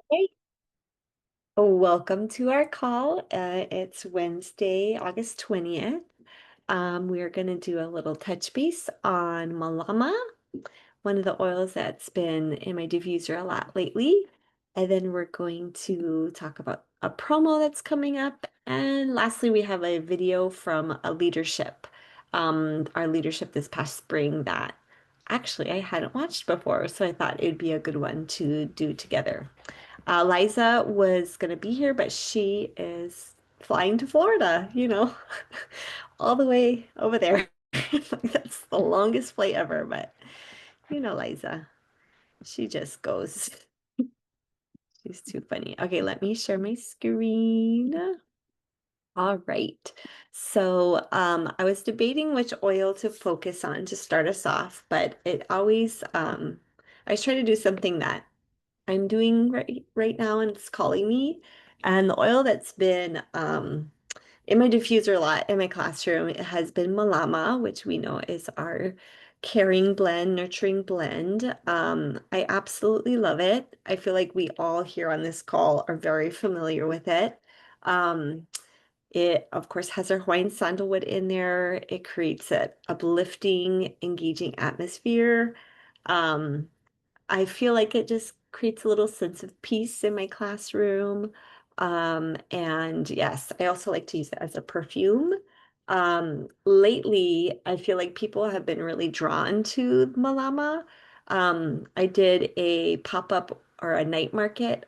Hey, welcome to our call. It's Wednesday, August 20th. We're going to do a little touch base on Malama, one of the oils that's been in my diffuser a lot lately. And then we're going to talk about a promo that's coming up. And lastly, we have a video from a leadership, our leadership this past spring that actually I hadn't watched before. So I thought it'd be a good one to do together. Liza was going to be here, but she is flying to Florida, all the way over there. That's the longest flight ever, but Liza, she just goes. She's too funny. Okay, let me share my screen. All right. So, I was debating which oil to focus on to start us off, but I was trying to do something that I'm doing right now and it's calling me. And the oil that's been in my diffuser a lot in my classroom, it has been Malama, which we know is our caring blend, nurturing blend. I absolutely love it. I feel like we all here on this call are very familiar with it. Um, it, of course, has our Hawaiian sandalwood in there. It creates an uplifting, engaging atmosphere. Um, I feel like it just creates a little sense of peace in my classroom. And yes, I also like to use it as a perfume. Lately, I feel like people have been really drawn to Malama. I did a pop-up or a night market.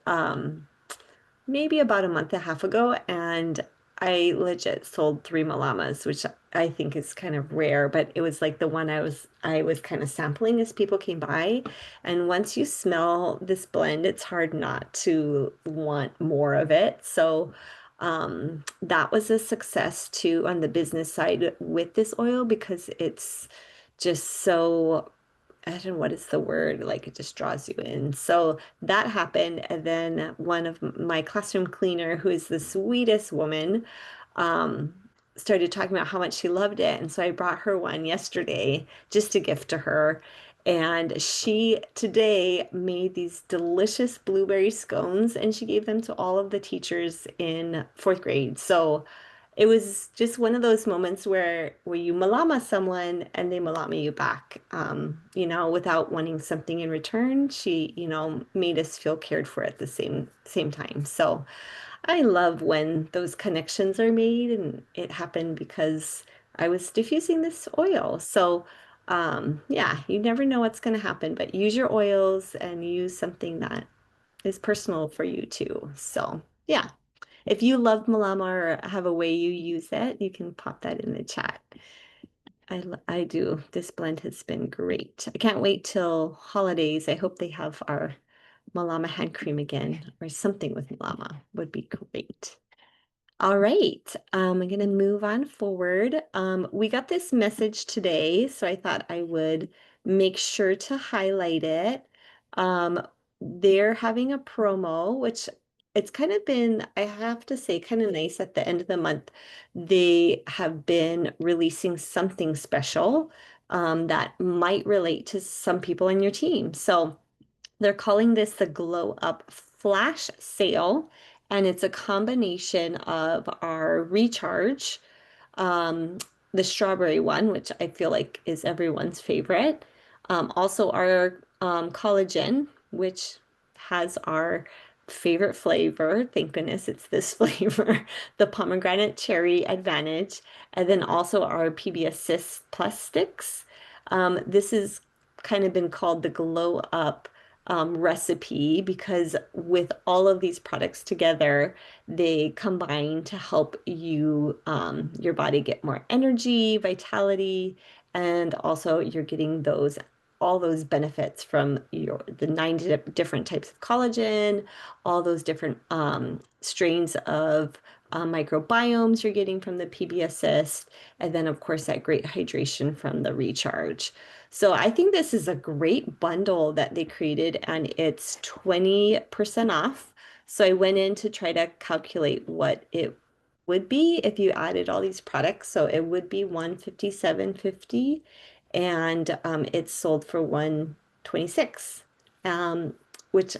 Maybe about a month and a half ago, and I legit sold three Malamas, which I think is kind of rare, but it was like the one I was kind of sampling as people came by. And once you smell this blend, it's hard not to want more of it. So that was a success too on the business side with this oil because it's just so I don't know what is the word, like it just draws you in. So that happened. And then one of my classroom cleaner, who is the sweetest woman, um, started talking about how much she loved it. And so I brought her one yesterday just to gift to her. And she today made these delicious blueberry scones and she gave them to all of the teachers in fourth grade. So it was just one of those moments where you malama someone and they malama you back, without wanting something in return. She, made us feel cared for at the same time. So I love when those connections are made, and it happened because I was diffusing this oil. So yeah, you never know what's going to happen, but use your oils and use something that is personal for you too. So yeah. If you love Malama or have a way you use it, you can pop that in the chat. I do. This blend has been great. I can't wait till holidays. I hope they have our Malama hand cream again or something with Malama would be great. All right, I'm going to move on forward. We got this message today, so I thought I would make sure to highlight it. Um, they're having a promo, which it's kind of been, I have to say, kind of nice at the end of the month. They have been releasing something special that might relate to some people in your team. So, they're calling this the Glow Up Flash Sale, and it's a combination of our Recharge, um, the strawberry one, which I feel like is everyone's favorite. Also, our collagen, which has our favorite flavor. Thank goodness it's this flavor, the pomegranate cherry advantage, and then also our PB Assist Plus sticks. This has kind of been called the Glow Up recipe because with all of these products together, they combine to help your body get more energy, vitality, and also you're getting all those benefits from the 90 different types of collagen, all those different strains of microbiomes you're getting from the PB Assist, and then of course that great hydration from the Recharge. So I think this is a great bundle that they created and it's 20% off. So I went in to try to calculate what it would be if you added all these products. So it would be 157.50 and it's sold for 126, which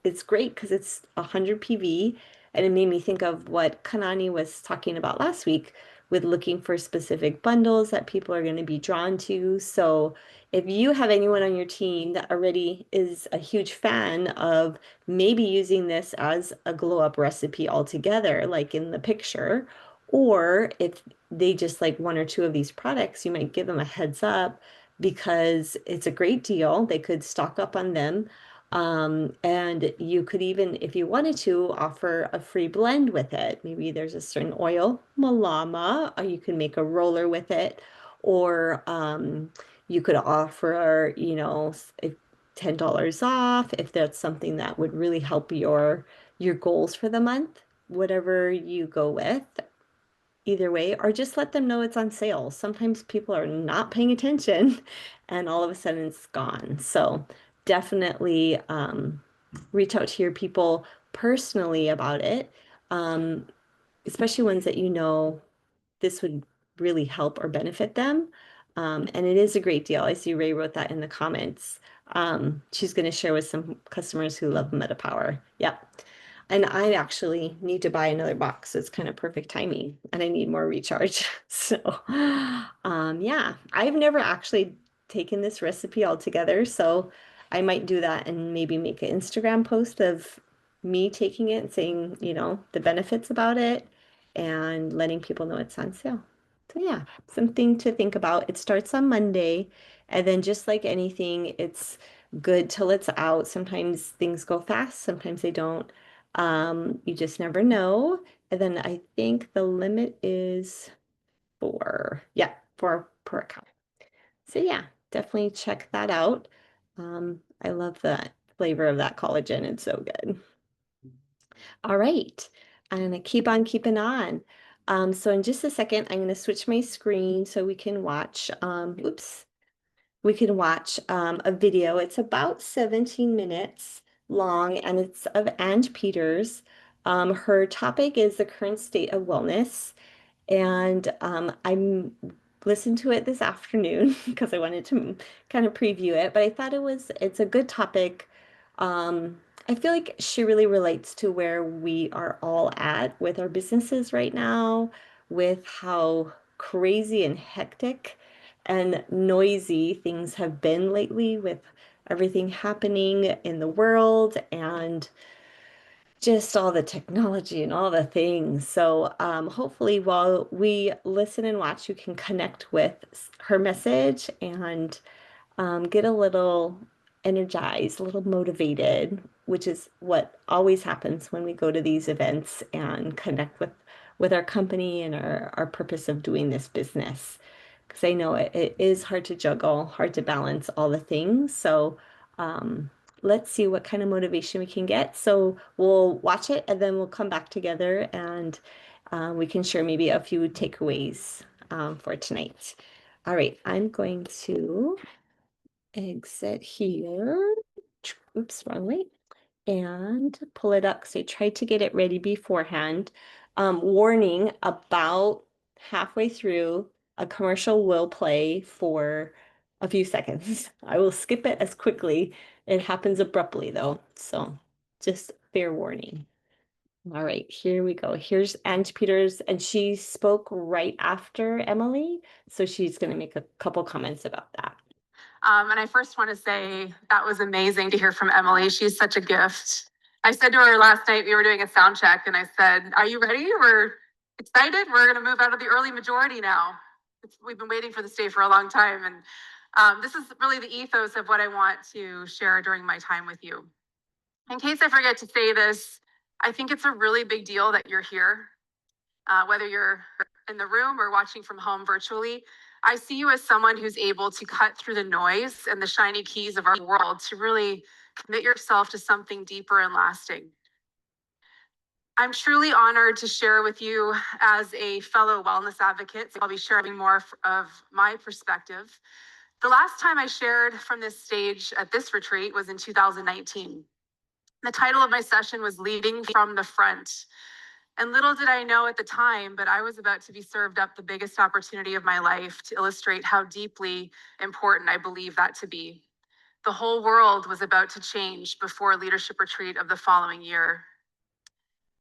it's great because it's 100 PV, and it made me think of what Kanani was talking about last week with looking for specific bundles that people are going to be drawn to. So if you have anyone on your team that already is a huge fan of maybe using this as a glow up recipe altogether, like in the picture, or if they just like one or two of these products, you might give them a heads up because it's a great deal. They could stock up on them. And you could even, if you wanted to, offer a free blend with it. Maybe there's a certain oil, Mālama, or you can make a roller with it, or you could offer, $10 off if that's something that would really help your goals for the month, whatever you go with either way, or just let them know it's on sale. Sometimes people are not paying attention and all of a sudden it's gone. So definitely reach out to your people personally about it, um, especially ones that you know this would really help or benefit them. And it is a great deal. I see Ray wrote that in the comments. She's going to share with some customers who love MetaPower. Yep. And I actually need to buy another box. So it's kind of perfect timing and I need more recharge. So, yeah, I've never actually taken this recipe all together. So I might do that and maybe make an Instagram post of me taking it and saying, the benefits about it and letting people know it's on sale. So yeah, something to think about. It starts on Monday, and then just like anything, it's good till it's out. Sometimes things go fast, sometimes they don't. You just never know. And then I think the limit is four. Yeah, four per account. So yeah, definitely check that out. I love the flavor of that collagen. It's so good. All right. I'm gonna keep on keeping on. So in just a second, I'm gonna switch my screen so we can watch, we can watch a video. It's about 17 minutes long and it's of Ange Peters. Her topic is the current state of wellness. And I'm listened to it this afternoon because I wanted to kind of preview it, but I thought it's a good topic. I feel like she really relates to where we are all at with our businesses right now, with how crazy and hectic and noisy things have been lately with everything happening in the world and just all the technology and all the things. So hopefully while we listen and watch, you can connect with her message and get a little energized, a little motivated, which is what always happens when we go to these events and connect with our company and our purpose of doing this business. Because I know it is hard to juggle, hard to balance all the things. So um, let's see what kind of motivation we can get. So we'll watch it and then we'll come back together and we can share maybe a few takeaways for tonight. All right, I'm going to exit here. Oops, wrong way. And pull it up because I tried to get it ready beforehand. Warning, about halfway through, a commercial will play for a few seconds. I will skip it as quickly. It happens abruptly though, so just fair warning. All right, here we go. Here's Ange Peters, and she spoke right after Emily, so she's going to make a couple comments about that. And I first want to say that was amazing to hear from Emily. She's such a gift. I said to her last night, we were doing a sound check, and I said, "Are you ready? We're excited. We're going to move out of the early majority now. We've been waiting for this day for a long time." And this is really the ethos of what I want to share during my time with you. In case I forget to say this, I think it's a really big deal that you're here, whether you're in the room or watching from home virtually. I see you as someone who's able to cut through the noise and the shiny keys of our world to really commit yourself to something deeper and lasting. I'm truly honored to share with you as a fellow wellness advocate. So I'll be sharing more of my perspective. The last time I shared from this stage at this retreat was in 2019. The title of my session was Leading from the Front. And little did I know at the time, but I was about to be served up the biggest opportunity of my life to illustrate how deeply important I believe that to be. The whole world was about to change before leadership retreat of the following year.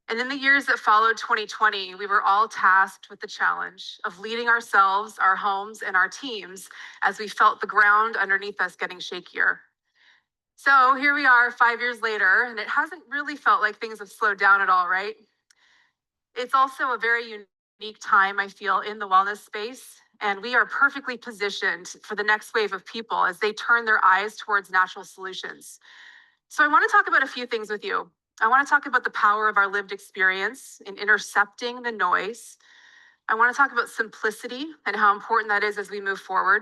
And in the years that followed 2020, we were all tasked with the challenge of leading ourselves, our homes, and our teams as we felt the ground underneath us getting shakier. So here we are 5 years later, and it hasn't really felt like things have slowed down at all, right? It's also a very unique time, I feel, in the wellness space. And we are perfectly positioned for the next wave of people as they turn their eyes towards natural solutions. So I want to talk about a few things with you. I want to talk about the power of our lived experience in intercepting the noise. I want to talk about simplicity and how important that is as we move forward.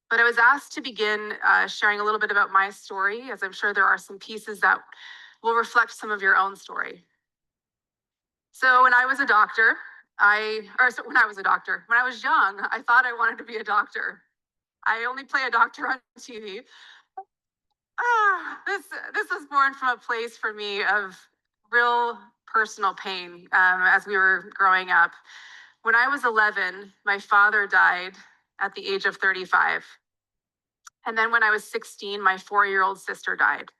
But I was asked to begin sharing a little bit about my story, as I'm sure there are some pieces that will reflect some of your own story. So when I was a doctor, when I was young, I thought I wanted to be a doctor. I only play a doctor on TV. This was born from a place for me of real personal pain as we were growing up. When I was 11, my father died at the age of 35. And then when I was 16, my 4-year-old sister died.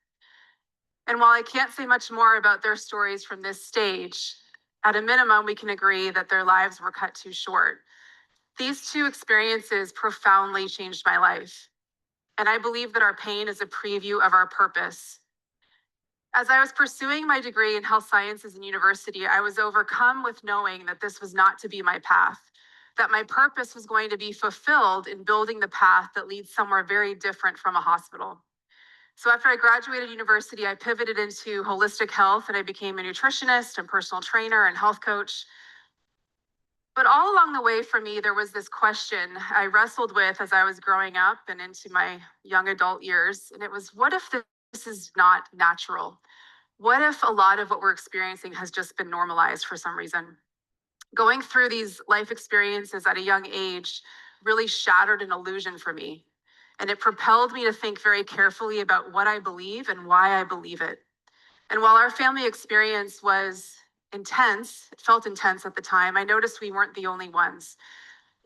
And while I can't say much more about their stories from this stage, at a minimum, we can agree that their lives were cut too short. These two experiences profoundly changed my life. And I believe that our pain is a preview of our purpose. As I was pursuing my degree in health sciences in university, I was overcome with knowing that this was not to be my path, that my purpose was going to be fulfilled in building the path that leads somewhere very different from a hospital. So after I graduated university, I pivoted into holistic health and I became a nutritionist and personal trainer and health coach. But all along the way for me, there was this question I wrestled with as I was growing up and into my young adult years. And it was, what if this is not natural? What if a lot of what we're experiencing has just been normalized for some reason? Going through these life experiences at a young age really shattered an illusion for me. And it propelled me to think very carefully about what I believe and why I believe it. And while our family experience was intense, it felt intense at the time, I noticed we weren't the only ones.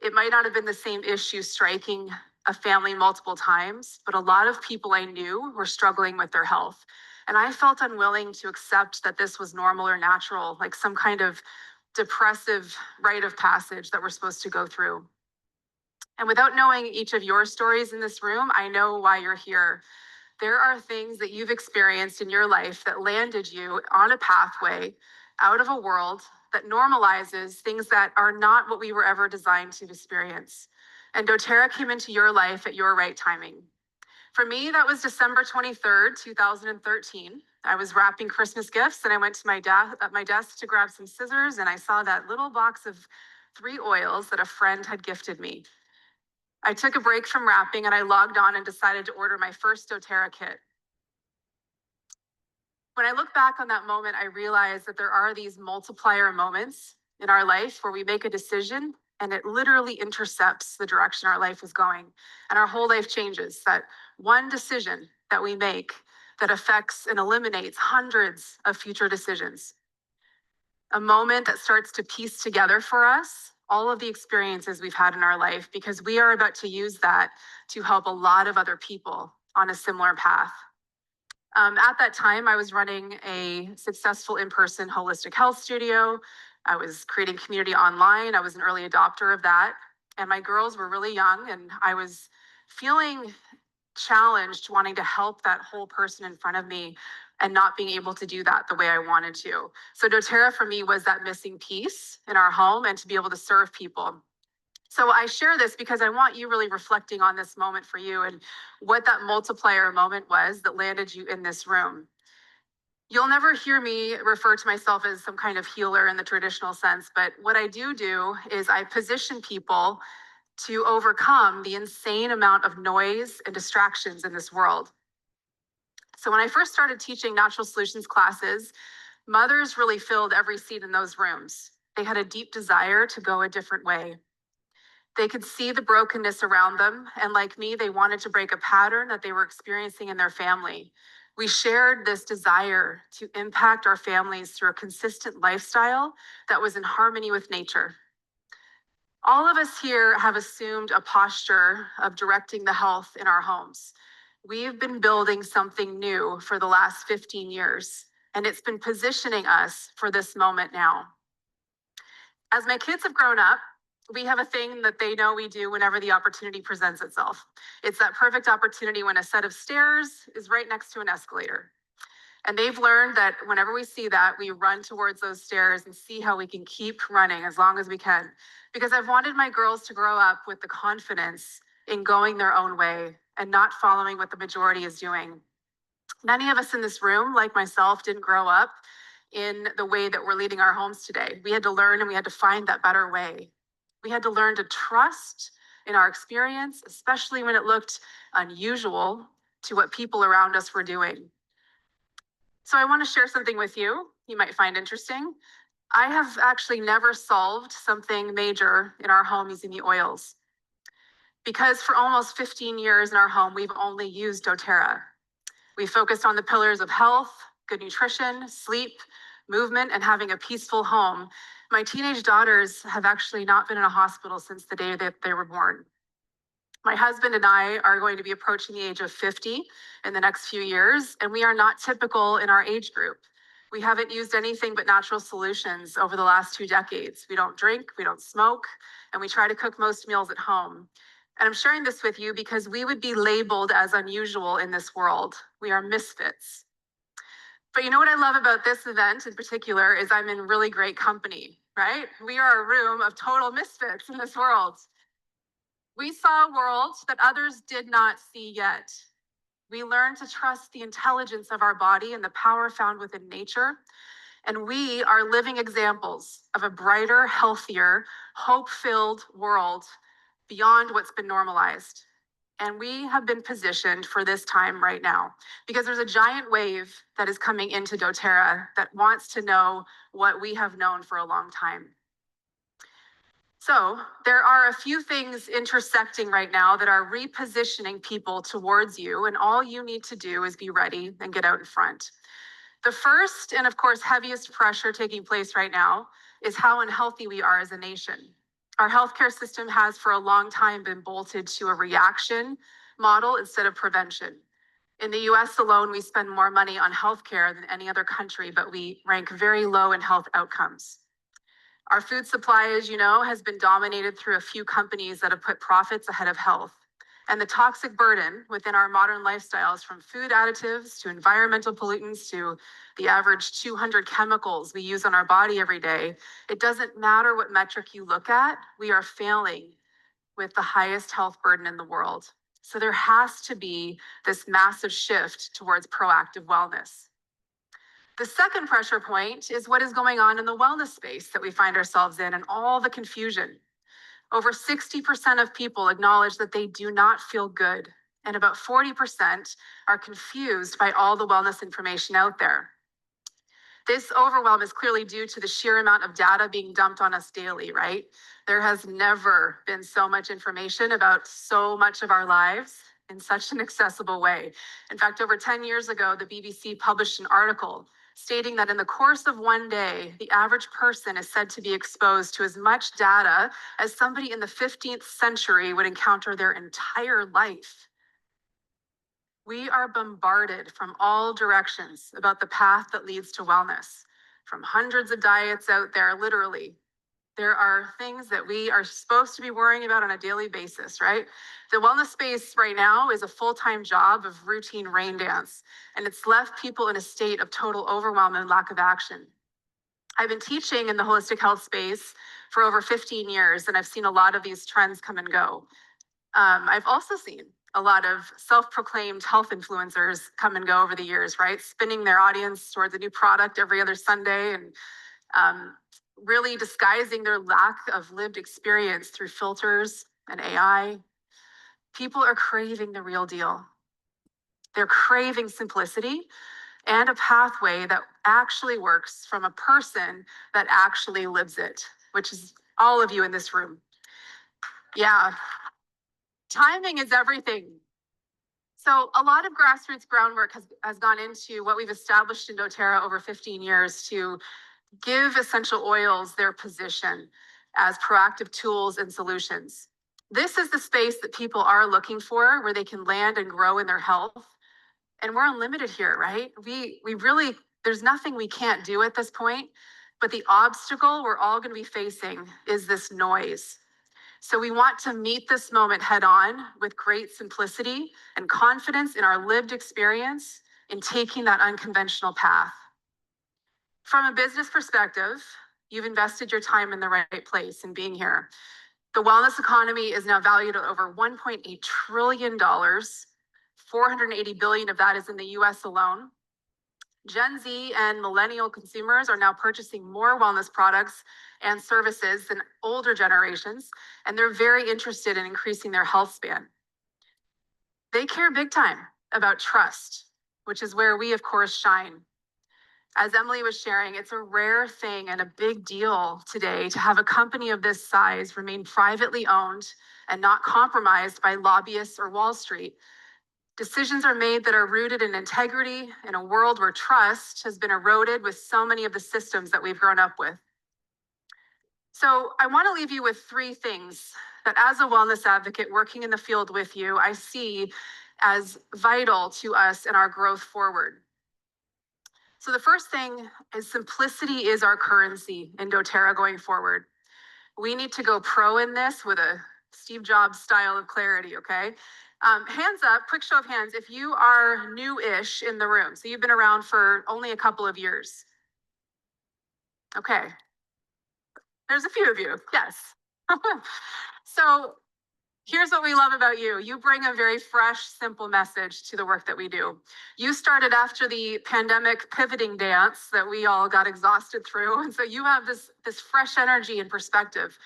It might not have been the same issue striking a family multiple times, but a lot of people I knew were struggling with their health. And I felt unwilling to accept that this was normal or natural, like some kind of depressive rite of passage that we're supposed to go through. And without knowing each of your stories in this room, I know why you're here. There are things that you've experienced in your life that landed you on a pathway out of a world that normalizes things that are not what we were ever designed to experience. And doTERRA came into your life at your right timing. For me, that was December 23rd, 2013. I was wrapping Christmas gifts and I went to at my desk to grab some scissors and I saw that little box of 3 oils that a friend had gifted me. I took a break from wrapping and I logged on and decided to order my first doTERRA kit. When I look back on that moment, I realize that there are these multiplier moments in our life where we make a decision and it literally intercepts the direction our life is going. And our whole life changes. That one decision that we make that affects and eliminates hundreds of future decisions. A moment that starts to piece together for us all of the experiences we've had in our life, because we are about to use that to help a lot of other people on a similar path. At that time, I was running a successful in-person holistic health studio. I was creating community online. I was an early adopter of that. And my girls were really young and I was feeling challenged, wanting to help that whole person in front of me and not being able to do that the way I wanted to. So doTERRA for me was that missing piece in our home and to be able to serve people. So I share this because I want you really reflecting on this moment for you and what that multiplier moment was that landed you in this room. You'll never hear me refer to myself as some kind of healer in the traditional sense, but what I do is I position people to overcome the insane amount of noise and distractions in this world. So when I first started teaching natural solutions classes, mothers really filled every seat in those rooms. They had a deep desire to go a different way. They could see the brokenness around them, and like me, they wanted to break a pattern that they were experiencing in their family. We shared this desire to impact our families through a consistent lifestyle that was in harmony with nature. All of us here have assumed a posture of directing the health in our homes. we've been building something new for the last 15 years, and it's been positioning us for this moment now. As my kids have grown up, we have a thing that they know we do whenever the opportunity presents itself. It's that perfect opportunity when a set of stairs is right next to an escalator. And they've learned that whenever we see that, we run towards those stairs and see how we can keep running as long as we can. Because I've wanted my girls to grow up with the confidence in going their own way and not following what the majority is doing. Many of us in this room, like myself, didn't grow up in the way that we're leading our homes today. We had to learn and we had to find that better way. We had to learn to trust in our experience, especially when it looked unusual to what people around us were doing. So I want to share something with you you might find interesting. I have actually never solved something major in our home using the oils because for almost 15 years in our home, we've only used doTERRA. We focused on the pillars of health, good nutrition, sleep, movement, and having a peaceful home. My teenage daughters have actually not been in a hospital since the day that they were born. My husband and I are going to be approaching the age of 50 in the next few years, and we are not typical in our age group. We haven't used anything but natural solutions over the last 2 decades. We don't drink, we don't smoke, and we try to cook most meals at home. And I'm sharing this with you because we would be labeled as unusual in this world. We are misfits. But you know what I love about this event in particular is I'm in really great company, right? We are a room of total misfits in this world. We saw a world that others did not see yet. We learned to trust the intelligence of our body and the power found within nature. And we are living examples of a brighter, healthier, hope-filled world beyond what's been normalized. And we have been positioned for this time right now because there's a giant wave that is coming into doTERRA that wants to know what we have known for a long time. So there are a few things intersecting right now that are repositioning people towards you, and all you need to do is be ready and get out in front. The first and of course heaviest pressure taking place right now is how unhealthy we are as a nation. Our healthcare system has for a long time been bolted to a reaction model instead of prevention. In the US alone, we spend more money on healthcare than any other country, but we rank very low in health outcomes. Our food supply, as you know, has been dominated through a few companies that have put profits ahead of health. And the toxic burden within our modern lifestyles, from food additives to environmental pollutants to the average 200 chemicals we use on our body every day, it doesn't matter what metric you look at, we are failing with the highest health burden in the world. So there has to be this massive shift towards proactive wellness. The second pressure point is what is going on in the wellness space that we find ourselves in and all the confusion. Over 60% of people acknowledge that they do not feel good, and about 40% are confused by all the wellness information out there. This overwhelm is clearly due to the sheer amount of data being dumped on us daily, right? There has never been so much information about so much of our lives in such an accessible way. In fact, over 10 years ago, the BBC published an article stating that in the course of one day, the average person is said to be exposed to as much data as somebody in the 15th century would encounter their entire life. We are bombarded from all directions about the path that leads to wellness, from hundreds of diets out there, literally. There are things that we are supposed to be worrying about on a daily basis, right? The wellness space right now is a full-time job of routine rain dance, and it's left people in a state of total overwhelm and lack of action. I've been teaching in the holistic health space for over 15 years, and I've seen a lot of these trends come and go. I've also seen a lot of self-proclaimed health influencers come and go over the years, right? Spinning their audience towards a new product every other Sunday and really disguising their lack of lived experience through filters and AI. People are craving the real deal. They're craving simplicity and a pathway that actually works from a person that actually lives it, which is all of you in this room. Yeah, timing is everything. So a lot of grassroots groundwork has gone into what we've established in doTERRA over 15 years to give essential oils their position as proactive tools and solutions. This is the space that people are looking for, where they can land and grow in their health. And we're unlimited here, right? We really, there's nothing we can't do at this point, but the obstacle we're all going to be facing is this noise. So we want to meet this moment head on with great simplicity and confidence in our lived experience in taking that unconventional path. From a business perspective, you've invested your time in the right place in being here. The wellness economy is now valued at over $1.8 trillion. 480 billion of that is in the US alone. Gen Z and millennial consumers are now purchasing more wellness products and services than older generations, and they're very interested in increasing their health span. They care big time about trust, which is where we, of course, shine. As Emily was sharing, it's a rare thing and a big deal today to have a company of this size remain privately owned and not compromised by lobbyists or Wall Street. Decisions are made that are rooted in integrity in a world where trust has been eroded with so many of the systems that we've grown up with. So I want to leave you with three things that, as a wellness advocate working in the field with you, I see as vital to us in our growth forward. So the first thing is simplicity is our currency in doTERRA going forward. We need to go pro in this with a Steve Jobs style of clarity, okay? Hands up, quick show of hands, if you are new-ish in the room. So you've been around for only a couple of years. Okay. There's a few of you, yes. So here's what we love about you. You bring a very fresh, simple message to the work that we do. You started after the pandemic pivoting dance that we all got exhausted through. And so you have this fresh energy and perspective.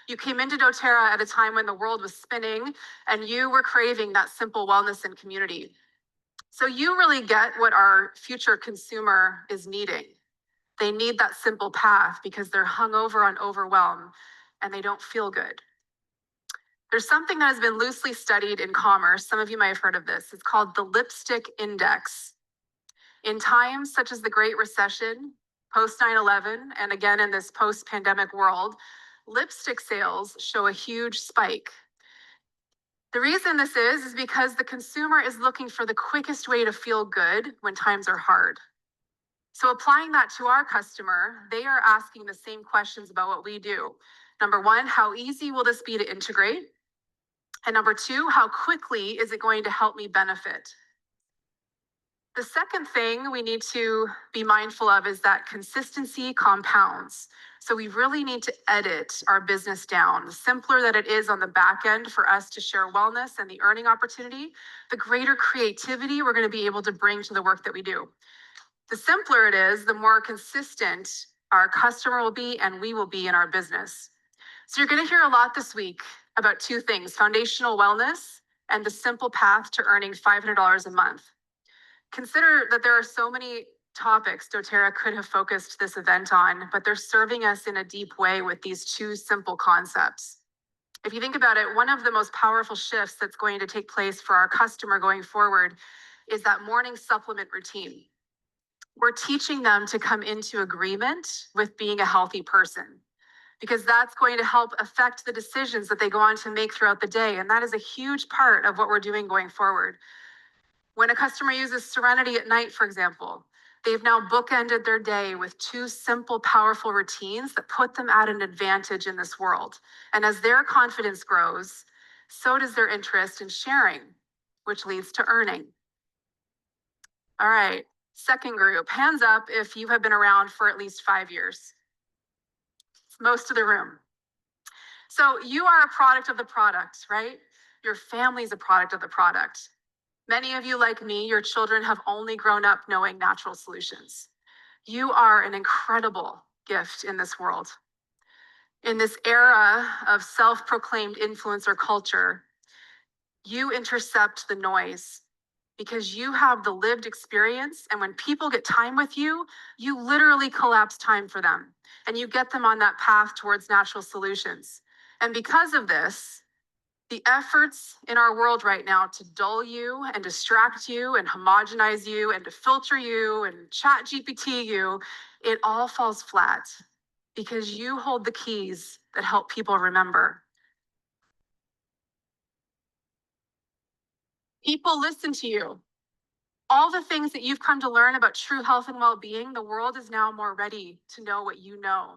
You came into doTERRA at a time when the world was spinning and you were craving that simple wellness and community. So you really get what our future consumer is needing. They need that simple path because they're hungover on overwhelm and they don't feel good. There's something that has been loosely studied in commerce. Some of you might have heard of this. It's called the lipstick index. In times such as the Great Recession, post 9/11, and again in this post-pandemic world, lipstick sales show a huge spike. The reason this is because the consumer is looking for the quickest way to feel good when times are hard. So applying that to our customer, they are asking the same questions about what we do. Number one, how easy will this be to integrate? And number two, how quickly is it going to help me benefit? The second thing we need to be mindful of is that consistency compounds. So we really need to edit our business down. The simpler that it is on the back end for us to share wellness and the earning opportunity, the greater creativity we're going to be able to bring to the work that we do. The simpler it is, the more consistent our customer will be and we will be in our business. So you're going to hear a lot this week about two things: foundational wellness and the simple path to earning $500 a month. Consider that there are so many topics doTERRA could have focused this event on, but they're serving us in a deep way with these two simple concepts. If you think about it, one of the most powerful shifts that's going to take place for our customer going forward is that morning supplement routine. We're teaching them to come into agreement with being a healthy person, because that's going to help affect the decisions that they go on to make throughout the day. And that is a huge part of what we're doing going forward. When a customer uses Serenity at night, for example, they've now bookended their day with two simple, powerful routines that put them at an advantage in this world. And as their confidence grows, so does their interest in sharing, which leads to earning. All right, second group, hands up if you have been around for at least 5 years. It's most of the room. So you are a product of the product, right? Your family's a product of the product. Many of you, like me, your children have only grown up knowing natural solutions. You are an incredible gift in this world. In this era of self-proclaimed influencer culture, you intercept the noise because you have the lived experience. And when people get time with you, you literally collapse time for them and you get them on that path towards natural solutions. And because of this, the efforts in our world right now to dull you and distract you and homogenize you and to filter you and chat GPT you, it all falls flat because you hold the keys that help people remember. People listen to you. All the things that you've come to learn about true health and well-being, the world is now more ready to know what you know.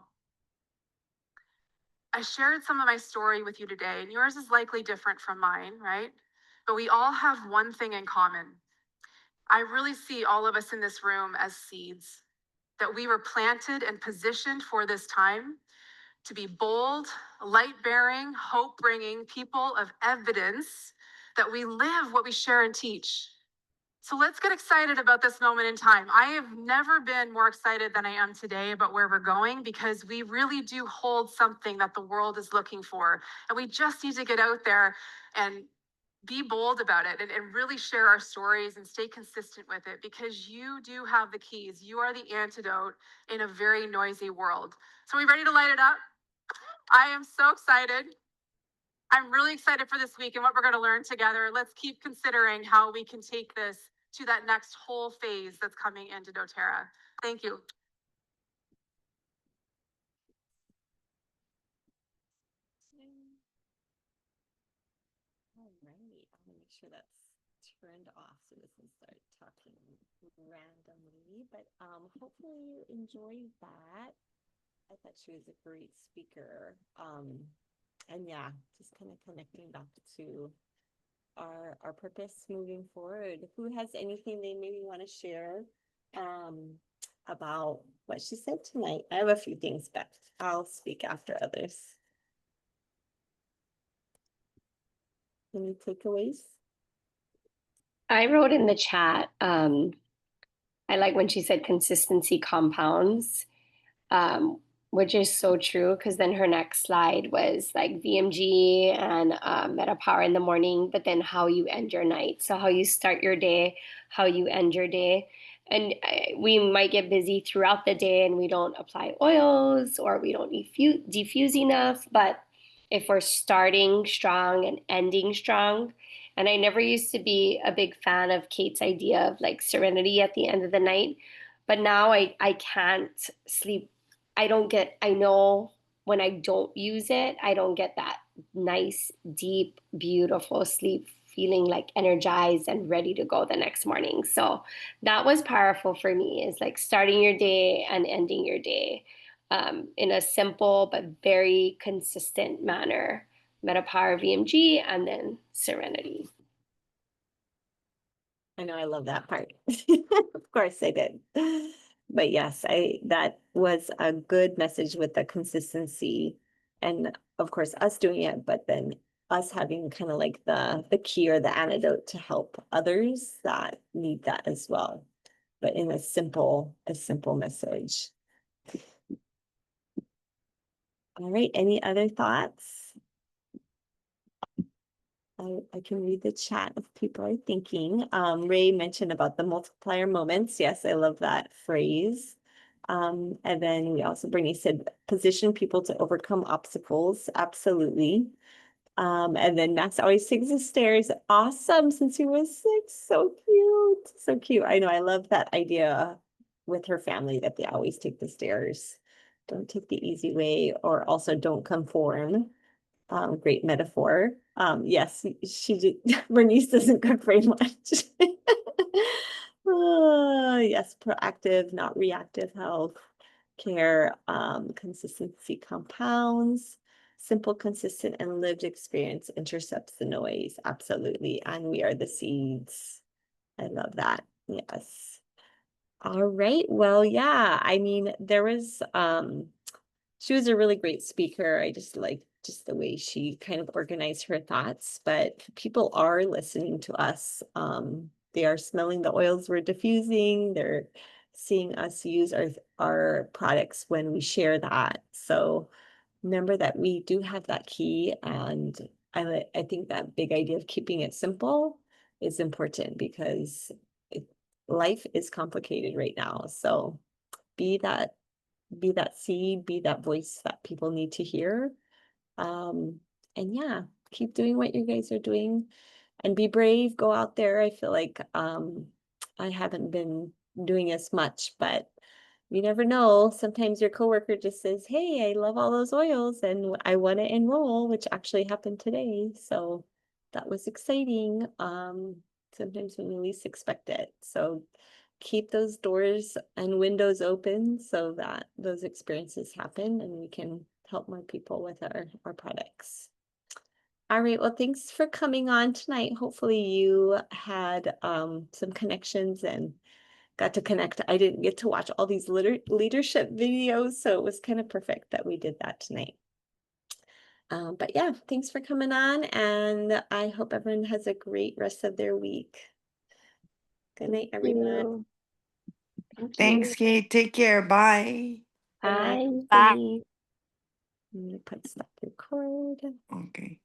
I shared some of my story with you today, and yours is likely different from mine, right? But we all have one thing in common. I really see all of us in this room as seeds, that we were planted and positioned for this time to be bold, light-bearing, hope-bringing people of evidence that we live what we share and teach. So let's get excited about this moment in time. I have never been more excited than I am today about where we're going, because we really do hold something that the world is looking for. And we just need to get out there and be bold about it, and really share our stories and stay consistent with it, because you do have the keys. You are the antidote in a very noisy world. So are we ready to light it up? I am so excited. I'm really excited for this week and what we're going to learn together. Let's keep considering how we can take this to that next whole phase that's coming into doTERRA. Thank you. All right, I'm gonna make sure that's turned off so it doesn't start talking randomly, but hopefully you enjoyed that. I thought she was a great speaker. And yeah, just kind of connecting back to our purpose moving forward. Who has anything they maybe want to share about what she said tonight? I have a few things, but I'll speak after others. Any takeaways? I wrote in the chat, I like when she said consistency compounds, which is so true, because then her next slide was like VMG and Meta Power in the morning, but then how you end your night. So how you start your day, how you end your day. And we might get busy throughout the day and we don't apply oils or we don't diffuse enough. But if we're starting strong and ending strong, and I never used to be a big fan of Kate's idea of like serenity at the end of the night, but now I can't sleep. I know when I don't use it, I don't get that nice, deep, beautiful sleep, feeling like energized and ready to go the next morning. So that was powerful for me, is like starting your day and ending your day in a simple but very consistent manner. Meta Power VMG and then Serenity. I know I love that part. Of course I did. But yes, that was a good message with the consistency, and of course us doing it, but then us having kind of like the key or the antidote to help others that need that as well, but in a simple message. All right, any other thoughts? I can read the chat if people are thinking. Ray mentioned about the multiplier moments. Yes, I love that phrase. And then we also, Brittany said, position people to overcome obstacles. Absolutely. And then Max always takes the stairs. Awesome, since he was 6. So cute. So cute. I know, I love that idea with her family, that they always take the stairs. Don't take the easy way, or also don't conform. Great metaphor. Yes, Bernice doesn't cook very much. Yes, proactive, not reactive health care. Consistency compounds. Simple, consistent, and lived experience intercepts the noise. Absolutely. And we are the seeds. I love that. Yes. All right. Well, yeah, I mean, she was a really great speaker. I just like just the way she kind of organized her thoughts, but people are listening to us. They are smelling the oils we're diffusing. They're seeing us use our products when we share that. So remember that we do have that key, and I think that big idea of keeping it simple is important, because life is complicated right now. So be that seed, be that voice that people need to hear. Um, and yeah, keep doing what you guys are doing and be brave. Go out there. I feel like I haven't been doing as much, but you never know. Sometimes your coworker just says, "Hey, I love all those oils and I want to enroll," which actually happened today. So that was exciting. sometimes when you least expect it. So keep those doors and windows open so that those experiences happen and we can help more people with our products. All right, well, thanks for coming on tonight. Hopefully you had some connections and got to connect. I didn't get to watch all these leadership videos, so it was kind of perfect that we did that tonight. But yeah, thanks for coming on, and I hope everyone has a great rest of their week. Good night, everyone. Thank Thanks, you. Kate. Take care. Bye. Good night. Bye. Bye. Bye. I'm gonna put stop record. Okay.